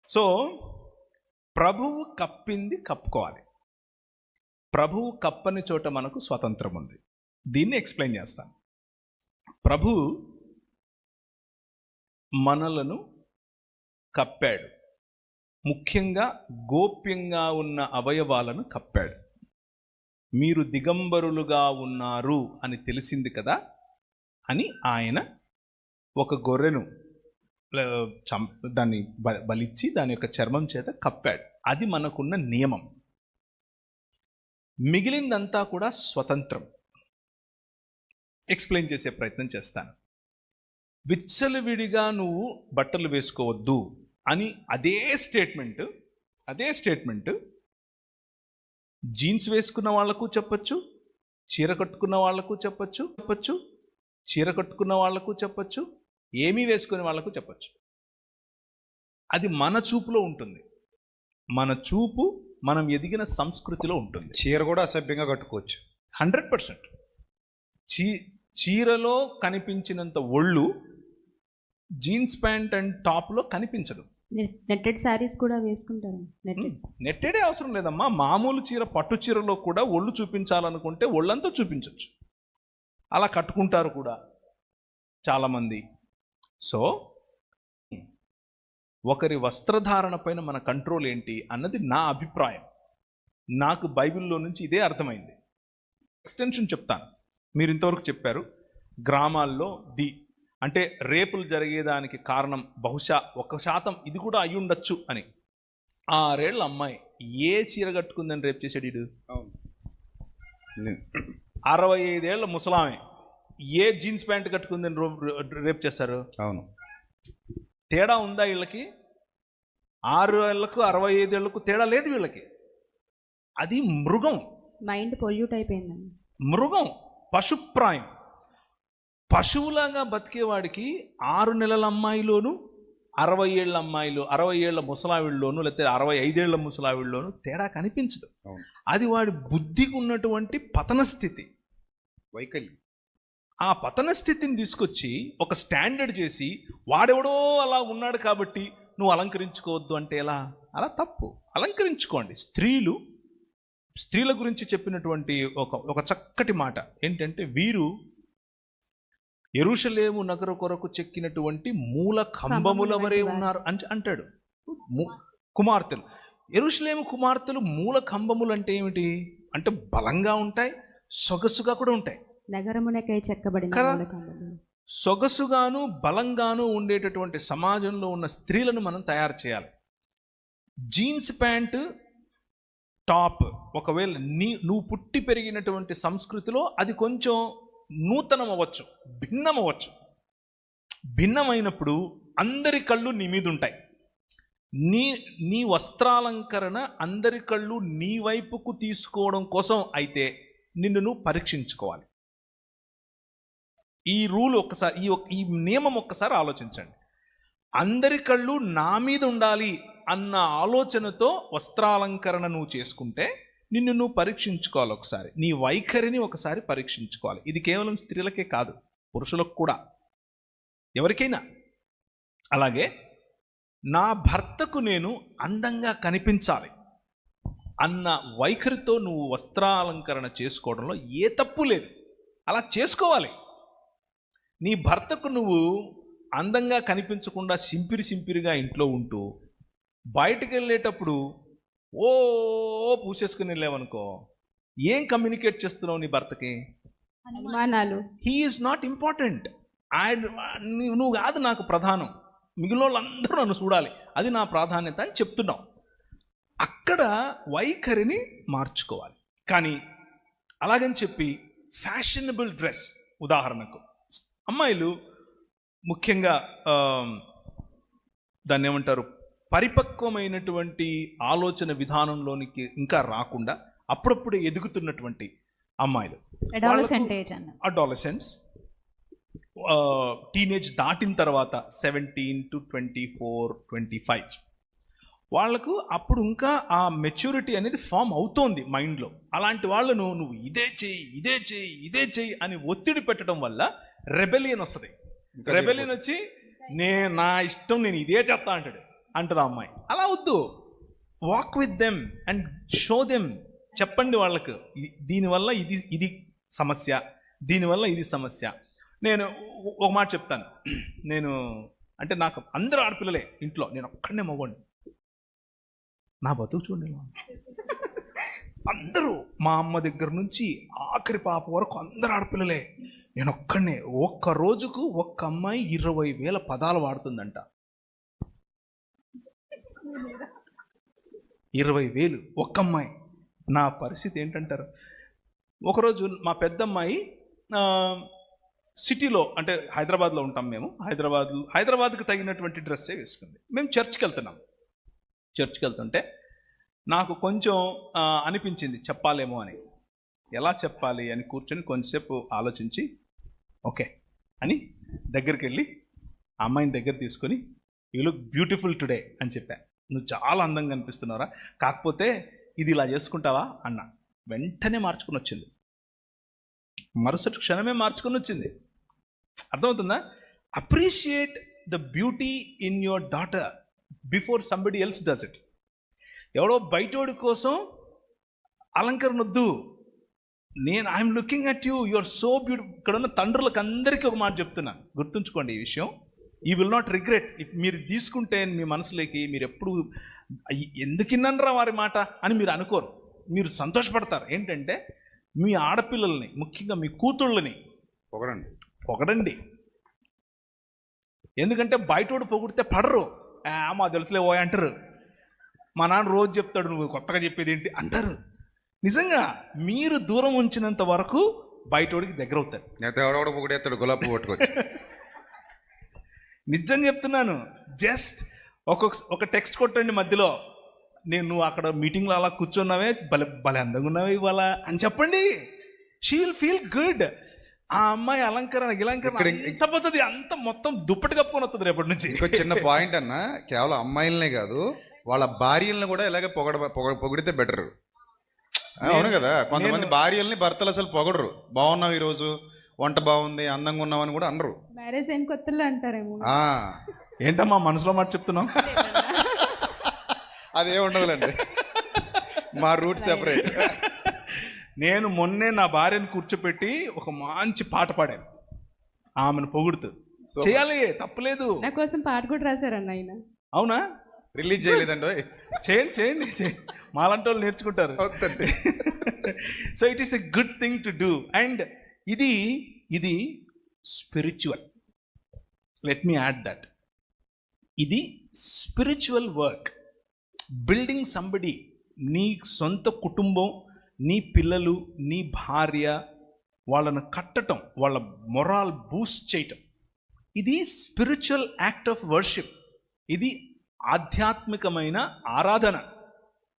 So ప్రభువు కప్పింది కప్పుకోవాలి. ప్రభువు కప్పని చోట మనకు స్వతంత్రం ఉంది. దీన్ని ఎక్స్ప్లెయిన్ చేస్తాను. ప్రభువు మనలను కప్పాడు. ముఖ్యంగా గోప్యంగా ఉన్న అవయవాలను కప్పాడు. మీరు దిగంబరులుగా ఉన్నారు అని తెలిసింది కదా అని ఆయన ఒక గొర్రెను దాన్ని బలిచ్చి దాని యొక్క చర్మం చేత కప్పాడు. అది మనకున్న నియమం. మిగిలిందంతా కూడా స్వతంత్రం. ఎక్స్ప్లెయిన్ చేసే ప్రయత్నం చేస్తాను. విచ్చలవిడిగా నువ్వు బట్టలు వేసుకోవద్దు అని అదే స్టేట్మెంట్ జీన్స్ వేసుకున్న వాళ్లకు చెప్పచ్చు, చీర కట్టుకున్న వాళ్లకు చెప్పచ్చు, చీర కట్టుకున్న వాళ్లకు చెప్పచ్చు, ఏమీ వేసుకునే వాళ్లకు చెప్పచ్చు. అది మన చూపులో ఉంటుంది. మన చూపు మనం ఎదిగిన సంస్కృతిలో ఉంటుంది. చీర కూడా అసభ్యంగా కట్టుకోవచ్చు 100%. చీరలో కనిపించినంత ఒళ్ళు జీన్స్ ప్యాంట్ అండ్ టాప్లో కనిపించదు. నెట్టెడ్ శారీస్ కూడా వేసుకుంటారు. నెట్టెడే అవసరం లేదమ్మా. మామూలు చీర, పట్టు చీరలో కూడా ఒళ్ళు చూపించాలనుకుంటే ఒళ్ళంతా చూపించవచ్చు. అలా కట్టుకుంటారు కూడా చాలామంది. సో ఒకరి వస్త్రధారణ పైన మన కంట్రోల్ ఏంటి అన్నది నా అభిప్రాయం. నాకు బైబిల్లో నుంచి ఇదే అర్థమైంది. ఎక్స్టెన్షన్ చెప్తాను. మీరు ఇంతవరకు చెప్పారు గ్రామాల్లో అంటే రేపులు జరిగేదానికి కారణం బహుశా 1% ఇది కూడా అయి ఉండొచ్చు అని. 6 ఏళ్ళ అమ్మాయి ఏ చీర కట్టుకుందని రేపు చేసాడు వీడు? 65 ఏళ్ళ ముసలామె ఏ జీన్స్ ప్యాంట్ కట్టుకుందని రేపు చేస్తారు? అవును. తేడా ఉందా వీళ్ళకి? 6 ఏళ్లకు 65 ఏళ్లకు తేడా లేదు వీళ్ళకి. అది మృగం. మైండ్ పొల్యూట్ అయిపోయిందండి. మృగం, పశుప్రాయం. పశువులాగా బతికేవాడికి 6 నెలల అమ్మాయిలోను 60 ఏళ్ళ అమ్మాయిలో 60 ఏళ్ళ ముసలావిళ్ళలోను లేకపోతే 65 ఏళ్ళ ముసలావిళ్ళలోను తేడా కనిపించదు. అది వాడి బుద్ధికి ఉన్నటువంటి పతన స్థితి, వైకల్యం. ఆ పతన స్థితిని తీసుకొచ్చి ఒక స్టాండర్డ్ చేసి వాడెవడో అలా ఉన్నాడు కాబట్టి నువ్వు అలంకరించుకోవద్దు అంటే ఎలా? అలా తప్పు. అలంకరించుకోండి. స్త్రీల గురించి చెప్పినటువంటి ఒక చక్కటి మాట ఏంటంటే, వీరు యెరూషలేము నగర కొరకు చెక్కినటువంటి మూల కంబముల వరే ఉన్నారు అని అంటాడు. కుమార్తెలు, యెరూషలేము కుమార్తెలు మూల కంబములు అంటే ఏమిటి? అంటే బలంగా ఉంటాయి, సొగసుగా కూడా ఉంటాయి. నగరమునకై చెక్కబడిన సొగసుగాను బలంగాను ఉండేటటువంటి సమాజంలో ఉన్న స్త్రీలను మనం తయారు చేయాలి. జీన్స్ ప్యాంటు టాప్ ఒకవేళ నువ్వు పుట్టి పెరిగినటువంటి సంస్కృతిలో అది కొంచెం నూతనం అవ్వచ్చు, భిన్నం అవ్వచ్చు. భిన్నమైనప్పుడు అందరి కళ్ళు నీ మీద ఉంటాయి. నీ వస్త్రాలంకరణ అందరి కళ్ళు నీ వైపుకు తీసుకోవడం కోసం అయితే నిన్ను నువ్వు పరీక్షించుకోవాలి. ఈ రూల్ ఒక్కసారి, ఈ నియమం ఒక్కసారి ఆలోచించండి. అందరి కళ్ళు నా మీద ఉండాలి అన్న ఆలోచనతో వస్త్రాలంకరణ నువ్వు చేసుకుంటే నిన్ను నువ్వు పరీక్షించుకోవాలి. ఒకసారి నీ వైఖరిని ఒకసారి పరీక్షించుకోవాలి. ఇది కేవలం స్త్రీలకే కాదు, పురుషులకు కూడా, ఎవరికైనా. అలాగే నా భర్తకు నేను అందంగా కనిపించాలి అన్న వైఖరితో నువ్వు వస్త్రాలంకరణ చేసుకోవడంలో ఏ తప్పు లేదు. అలా చేసుకోవాలి. నీ భర్తకు నువ్వు అందంగా కనిపించకుండా సింపిరిగా ఇంట్లో ఉంటూ బయటకు వెళ్ళేటప్పుడు పూసేసుకుని వెళ్ళావనుకో, ఏం కమ్యూనికేట్ చేస్తున్నావు నీ భర్తకి? అనుమానాలు. He is not important. నువ్వు కాదు నాకు ప్రధానం, మిగిలిన వాళ్ళందరూ నన్ను చూడాలి, అది నా ప్రాధాన్యత అని చెప్తున్నావు. అక్కడ వైఖరిని మార్చుకోవాలి. కానీ అలాగని చెప్పి ఫ్యాషనబుల్ డ్రెస్, ఉదాహరణకు అమ్మాయిలు ముఖ్యంగా దాన్ని ఏమంటారు, పరిపక్వమైనటువంటి ఆలోచన విధానంలోనికి ఇంకా రాకుండా అప్పుడప్పుడే ఎదుగుతున్నటువంటి అమ్మాయిలు, అడాలసెంట్స్, టీనేజ్ దాటిన తర్వాత 17 to 24, 25 వాళ్లకు అప్పుడు ఇంకా ఆ మెచ్యూరిటీ అనేది ఫామ్ అవుతోంది మైండ్లో. అలాంటి వాళ్ళను నువ్వు ఇదే చెయ్యి అని ఒత్తిడి పెట్టడం వల్ల రెబెలియన్ వస్తుంది. రెబెలియన్ వచ్చి నా ఇష్టం, నేను ఇదే చేస్తా అంటాడు. అంటుంది ఆ అమ్మాయి. అలా వద్దు, walk with them and show them. చెప్పండి వాళ్ళకు దీనివల్ల ఇది సమస్య, దీనివల్ల ఇది సమస్య. నేను ఒక మాట చెప్తాను. నేను అంటే నాకు అందరూ ఆడపిల్లలే ఇంట్లో, నేను ఒక్కడనే మగోండి. నా బతుకు చూడండి, అందరూ మా అమ్మ దగ్గర నుంచి ఆఖరి పాప వరకు అందరు ఆడపిల్లలే. నేను ఒక్కడనే. ఒక్క రోజుకు ఒక్క అమ్మాయి 20,000 పదాలు వాడుతుందంట. 20,000 ఒక్క అమ్మాయి. నా పరిస్థితి ఏంటంటారు? ఒకరోజు మా పెద్దమ్మాయి సిటీలో, అంటే హైదరాబాద్లో ఉంటాం మేము, హైదరాబాద్కి తగినటువంటి డ్రెస్సే వేసుకుంది. మేము చర్చ్కి వెళ్తుంటే నాకు కొంచెం అనిపించింది చెప్పాలేమో అని. ఎలా చెప్పాలి అని కూర్చొని కొంచెంసేపు ఆలోచించి ఓకే అని దగ్గరికి వెళ్ళి ఆ అమ్మాయిని దగ్గర తీసుకొని, యూ లుక్ బ్యూటిఫుల్ టుడే అని చెప్పా. నువ్వు చాలా అందంగా అనిపిస్తున్నావురా, కాకపోతే ఇది ఇలా చేసుకుంటావా అన్న. వెంటనే మార్చుకుని వచ్చింది, మరుసటి క్షణమే మార్చుకుని వచ్చింది. అర్థమవుతుందా? Appreciate the beauty in your daughter before somebody else does it. ఎవడో బయటోడి కోసం అలంకరణ వద్దు. I'm looking at you, are so beautiful. ఇక్కడ ఉన్న తండ్రులకు అందరికీ ఒక మాట చెప్తున్నా, గుర్తుంచుకోండి ఈ విషయం. You will not regret. మీరు తీసుకుంటే మీ మనసులోకి, మీరు ఎప్పుడు ఎందుకు విన్నానరా వారి మాట అని మీరు అనుకోరు, మీరు సంతోషపడతారు. ఏంటంటే మీ ఆడపిల్లల్ని, ముఖ్యంగా మీ కూతుళ్ళని పొగడండి. ఎందుకంటే బయటోడు పొగిడితే పడరు. మా తెలుసులే ఓ అంటారు. మా నాన్న రోజు చెప్తాడు, నువ్వు కొత్తగా చెప్పేది ఏంటి అంటారు. నిజంగా మీరు దూరం ఉంచినంత వరకు బయటోడికి దగ్గర అవుతారు. గులాబీ పట్టుకోవచ్చు. నిజం చెప్తున్నాను. జస్ట్ ఒక టెక్స్ట్ కొట్టండి మధ్యలో, నువ్వు అక్కడ మీటింగ్లో అలా కూర్చున్నావే, భలే అందంగా ఉన్నావే ఇవాళ అని చెప్పండి. She will feel good. ఆ అమ్మాయి అలంకరణ ఎంత పోతుంది, అంత మొత్తం దుప్పటి కప్పుకొని వస్తుంది రేపటి నుంచి. ఇంకో చిన్న పాయింట్ అన్న, కేవలం అమ్మాయిలనే కాదు వాళ్ళ భార్యలను కూడా ఇలాగే పొగిడితే బెటర్. అవును కదా, కొంతమంది భార్యల్ని భర్తలు అసలు పొగడరు. బాగున్నావు, ఈరోజు వంట బాగుంది, అందంగా ఉన్నావని కూడా అనరు. మ్యారేజ్ అయిన కొత్తలో అంటారేమో. ఏంటమ్మా మనసులో మాట చెప్తున్నావు? అదే ఉండదులేండి, మా రూట్ సెపరేట్. నేను మొన్నే నా భార్యను కూర్చోపెట్టి ఒక మంచి పాట పాడాను, ఆమెను పొగుడుతూ. చేయాలి, తప్పులేదు. నా కోసం పాట కూడా రాశారన్న ఆయన. అవునా? రిలీజ్ చేయలేదండి. చేయండి మాలాంటి వాళ్ళు నేర్చుకుంటారు. So it is a good thing to do. And ఇది spiritual. Let me add that. ఇది స్పిరిచువల్ వర్క్. బిల్డింగ్ సంబడి, నీ సొంత కుటుంబం, నీ పిల్లలు, నీ భార్య, వాళ్ళను కట్టడం, వాళ్ళ మొరాల్ బూస్ట్ చేయటం, ఇది స్పిరిచువల్ యాక్ట్ ఆఫ్ వర్షిప్. ఇది ఆధ్యాత్మికమైన ఆరాధన.